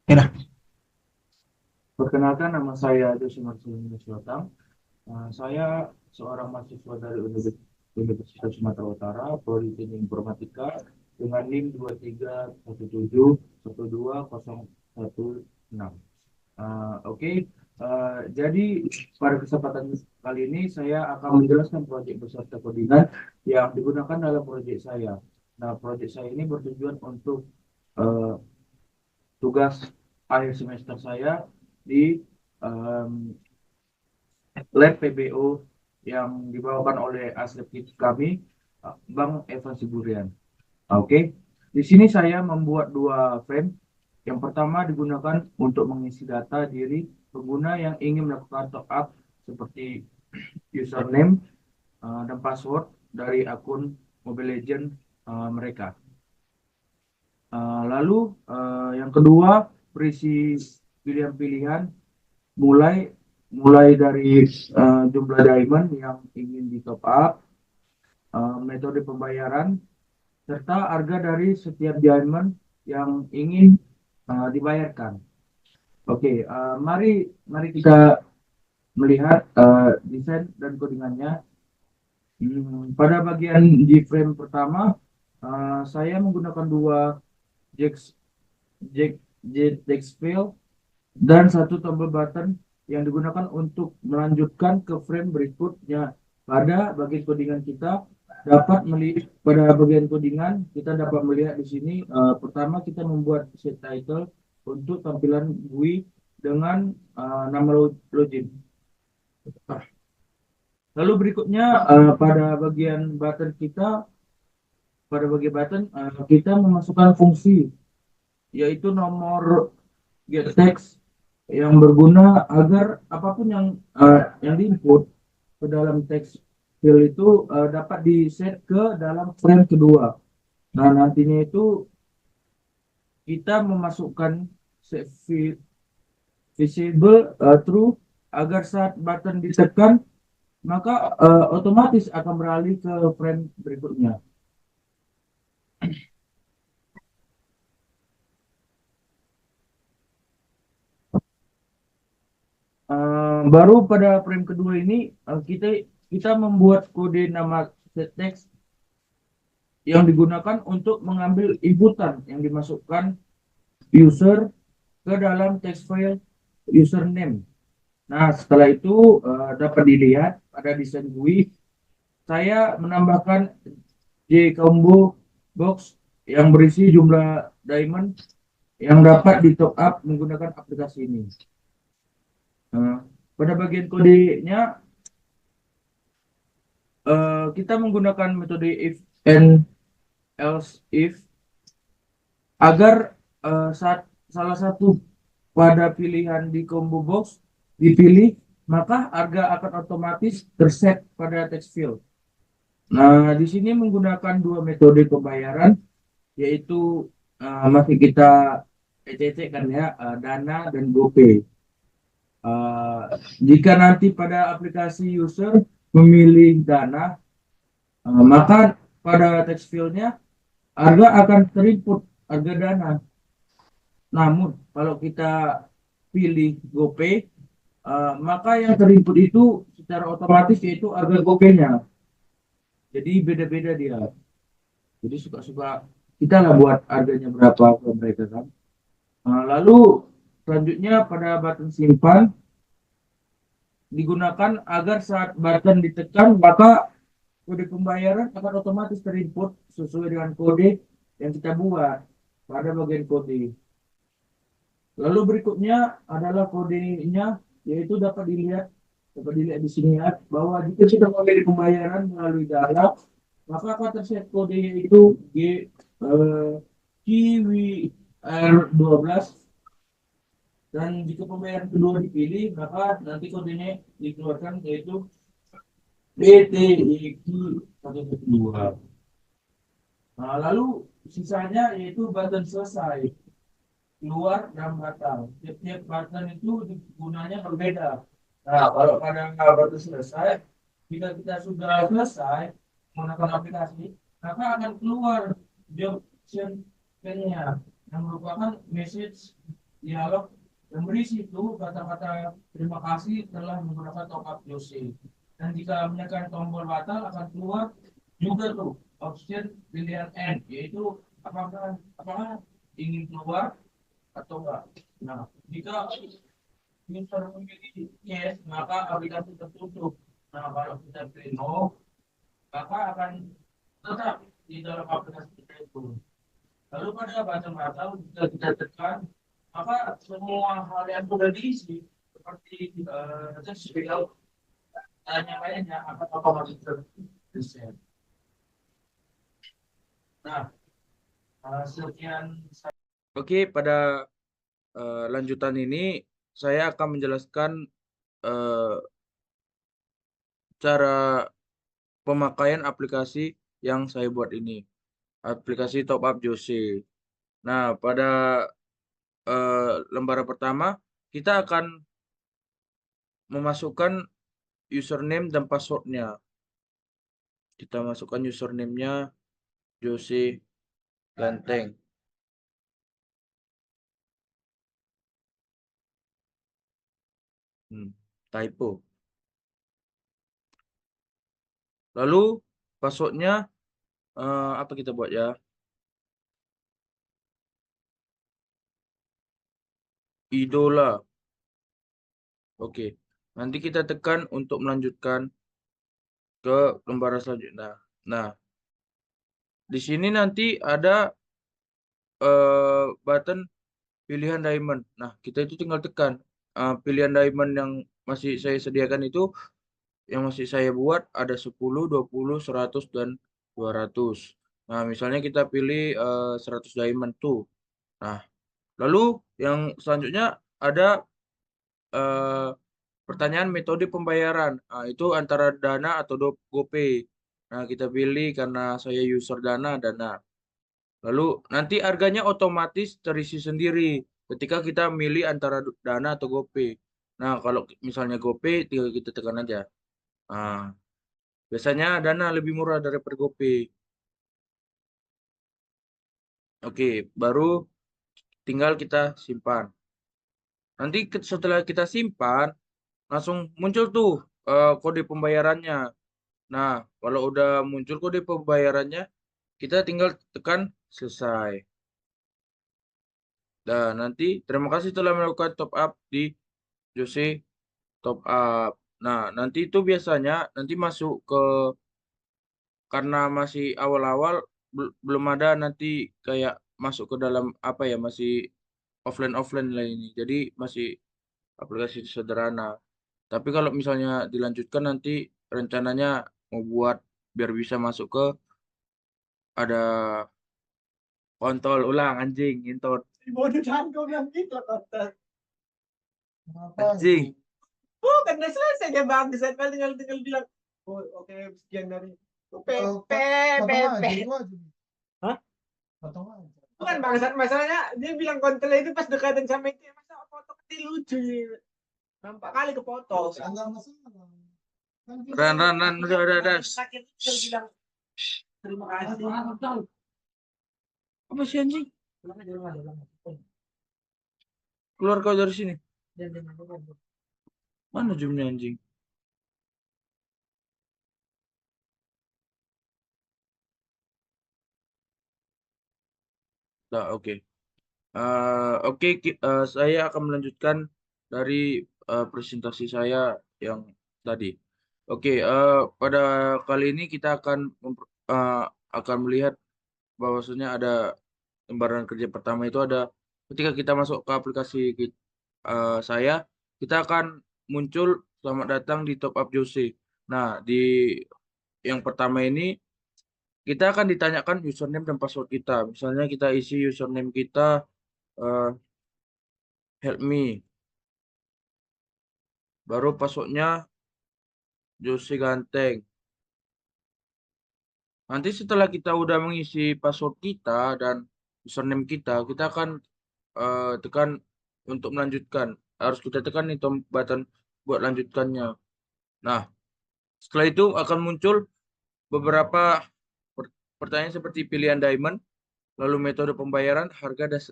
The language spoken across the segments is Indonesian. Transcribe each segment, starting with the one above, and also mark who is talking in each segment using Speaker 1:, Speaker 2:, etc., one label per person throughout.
Speaker 1: Ya,
Speaker 2: Perkenalkan, nama saya Josi Marcelino Sultan. Saya seorang mahasiswa dari Universitas Sumatera Utara, Prodi Teknik Informatika, dengan NIM 2317121016. Oke. Jadi pada kesempatan kali ini saya akan menjelaskan proyek beserta codingan yang digunakan dalam proyek saya. Nah, proyek saya ini bertujuan untuk eh, tugas akhir semester saya di em, lab PBO yang dibawakan oleh asli kami, Bang Evan Siburian. Oke, di sini saya membuat dua frame. Yang pertama digunakan untuk mengisi data diri pengguna yang ingin melakukan top up seperti username dan password dari akun Mobile Legends mereka. Lalu yang kedua berisi pilihan-pilihan mulai mulai dari jumlah diamond yang ingin di top up, metode pembayaran, serta harga dari setiap diamond yang ingin dibayarkan. Oke, mari mari kita melihat desain dan codingannya. Pada bagian di frame pertama, saya menggunakan dua jack jack jack fill dan satu tombol button yang digunakan untuk melanjutkan ke frame berikutnya. Pada bagian codingan kita dapat melihat pada bagian codingan kita dapat melihat di sini pertama kita membuat set title untuk tampilan GUI dengan nama login. Lalu berikutnya pada bagian button kita memasukkan fungsi yaitu nomor get text yang berguna agar apapun yang diinput ke dalam teks field itu dapat di set ke dalam frame kedua. Nah, nantinya itu kita memasukkan set visible true agar saat button ditekan maka otomatis akan beralih ke frame berikutnya. Baru pada frame kedua ini kita kita membuat kode nama set text yang digunakan untuk mengambil inputan yang dimasukkan user ke dalam text file username. Nah, setelah itu dapat dilihat pada desain GUI, saya menambahkan J combo box yang berisi jumlah diamond yang dapat di top up menggunakan aplikasi ini. Uh, Pada bagian kodenya, kita menggunakan metode if and else if agar saat salah satu pada pilihan di combo box dipilih, maka harga akan otomatis terset pada text field. Nah, di sini menggunakan dua metode pembayaran, yaitu masih kita ECC kan ya, Dana dan GoPay. Jika nanti pada aplikasi user memilih Dana, maka pada text fieldnya harga akan terinput harga Dana. Namun kalau kita pilih GoPay, maka yang terinput itu secara otomatis yaitu harga GoPay-nya. Jadi beda-beda dia. Jadi suka-suka kita lah buat harganya berapa ke mereka kan. Lalu selanjutnya pada button simpan digunakan agar saat button ditekan maka kode pembayaran akan otomatis terinput sesuai dengan kode yang kita buat pada bagian kode. Lalu berikutnya adalah kodenya, yaitu dapat dilihat di sini ya, bahwa jika sudah memilih pembayaran melalui dalam, maka akan terset kode yaitu KWR12, dan jika pembayaran kedua dipilih, maka nanti kodenya dikeluarkan yaitu BTEQ112. Nah, lalu sisanya yaitu button selesai, keluar dan batal. Tiap-tiap button itu gunanya berbeda. Nah, kalau pada button selesai, jika kita sudah selesai menggunakan aplikasi, maka akan keluar job nya yang merupakan message dialog yang berisi itu kata-kata terima kasih telah menggunakan top up Yose. Dan jika menekan tombol batal akan keluar juga tuh option pilihan N, yaitu apakah ingin keluar atau enggak. Nah, jika user memilih yes, maka aplikasi tertutup. Nah, kalau kita pilih no, maka akan tetap di dalam aplikasi kita itu. Lalu pada batal-batal jika kita tekan, maka semua hal yang sudah diisi seperti sesuai tanya lainnya akan otomatis tersedia. Nah, sekian. Oke, pada lanjutan ini saya akan menjelaskan eh, cara pemakaian aplikasi yang saya buat ini, aplikasi Top Up Jose. Nah, pada lembaran pertama kita akan memasukkan username dan passwordnya. Kita masukkan username-nya Jose Ganteng. Typo. Lalu passwordnya apa kita buat ya? Idola. Oke. Nanti kita tekan untuk melanjutkan ke lembaran selanjutnya. Nah, di sini nanti ada button pilihan diamond. Nah, kita itu tinggal tekan pilihan diamond yang masih saya sediakan itu, yang masih saya buat ada 10, 20, 100 dan 200. Nah, misalnya kita pilih 100 diamond tuh. Nah, lalu yang selanjutnya ada eh, pertanyaan metode pembayaran. Nah, itu antara Dana atau GoPay. Nah, kita pilih karena saya user Dana. Lalu nanti harganya otomatis terisi sendiri ketika kita milih antara Dana atau GoPay. Nah, kalau misalnya GoPay tinggal kita tekan aja. Nah, biasanya Dana lebih murah daripada GoPay. Oke, baru tinggal kita simpan. Nanti setelah kita simpan, langsung muncul tuh kode pembayarannya. Nah, kalau udah muncul kode pembayarannya, kita tinggal tekan selesai. Dan nanti terima kasih telah melakukan top up di Jose Top Up. Nah, nanti itu biasanya nanti masuk ke, karena masih awal-awal belum ada nanti kayak masuk ke dalam apa ya, masih offline lah ini. Jadi masih aplikasi sederhana. Tapi kalau misalnya dilanjutkan nanti rencananya mau buat biar bisa masuk ke ada kontol ulang anjing ngintot.
Speaker 1: Bodoh jangan kau bilang gitu konten.
Speaker 2: Anjing.
Speaker 1: Bukan udah selesai dia bagus. Saya tinggal tinggal bilang, oh oke sekian dari P P P P. Hah? Bukan bangsat, masalahnya dia bilang konten itu pas dekatan sama itu masa foto kecil lucu ya. Nampak kali ke foto.
Speaker 2: Ran, udah.
Speaker 1: Sakit dia bilang terima kasih.
Speaker 2: Apa sih anjing? Keluar kau dari sini. Mana zoomnya anjing? Nah, oke. Oke, saya akan melanjutkan dari presentasi saya yang tadi. Oke, pada kali ini kita akan melihat bahwasanya ada lembaran kerja pertama itu ada ketika kita masuk ke aplikasi saya, kita akan muncul selamat datang di Top Up Jose. Nah, di yang pertama ini kita akan ditanyakan username dan password kita. Misalnya kita isi username kita eh, help me. Baru passwordnya Jose Ganteng. Nanti setelah kita udah mengisi password kita dan username kita, kita akan tekan untuk melanjutkan. Harus kita tekan nih button buat lanjutkannya. Nah, setelah itu akan muncul beberapa pertanyaan seperti pilihan diamond, lalu metode pembayaran, harga dan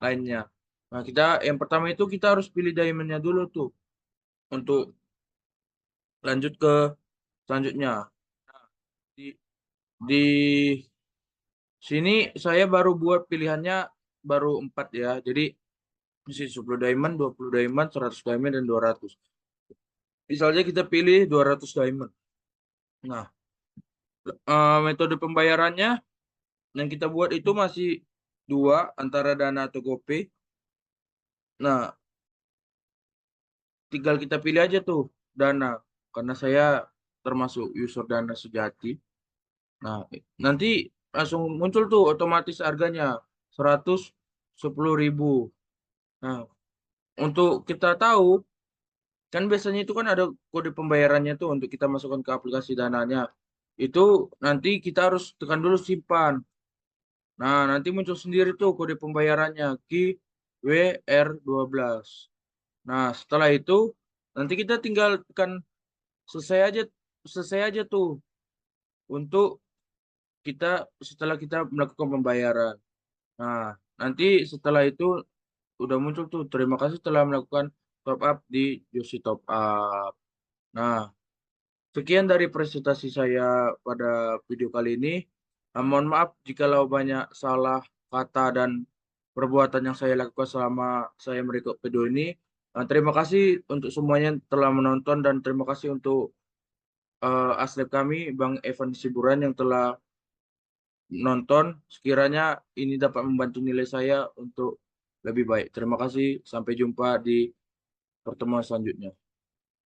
Speaker 2: lainnya. Nah, yang pertama itu kita harus pilih diamondnya dulu tuh untuk lanjut ke selanjutnya. Nah, di di sini saya baru buat pilihannya baru 4 ya. Jadi mesti 10 diamond, 20 diamond, 100 diamond, dan 200. Misalnya kita pilih 200 diamond. Nah, metode pembayarannya yang kita buat itu masih dua, antara Dana atau GoPay. Nah, tinggal kita pilih aja tuh Dana, karena saya termasuk user Dana sejati. Nah, nanti langsung muncul tuh otomatis harganya 110.000. Nah, untuk kita tahu, kan biasanya itu kan ada kode pembayarannya tuh untuk kita masukkan ke aplikasi Dananya. Itu nanti kita harus tekan dulu simpan. Nah, nanti muncul sendiri tuh kode pembayarannya QWR12. Nah, setelah itu nanti kita tinggal tekan selesai aja selesai aja tuh untuk setelah kita melakukan pembayaran. Nah, nanti setelah itu udah muncul tuh terima kasih telah melakukan top up di Josi Top Up. Nah, sekian dari presentasi saya pada video kali ini. Mohon maaf jikalau banyak salah kata dan perbuatan yang saya lakukan selama saya merekod video ini. Terima kasih untuk semuanya yang telah menonton, dan terima kasih untuk aslep kami, Bang Evan Siburan, yang telah nonton. Sekiranya ini dapat membantu nilai saya untuk lebih baik. Terima kasih. Sampai jumpa di pertemuan selanjutnya.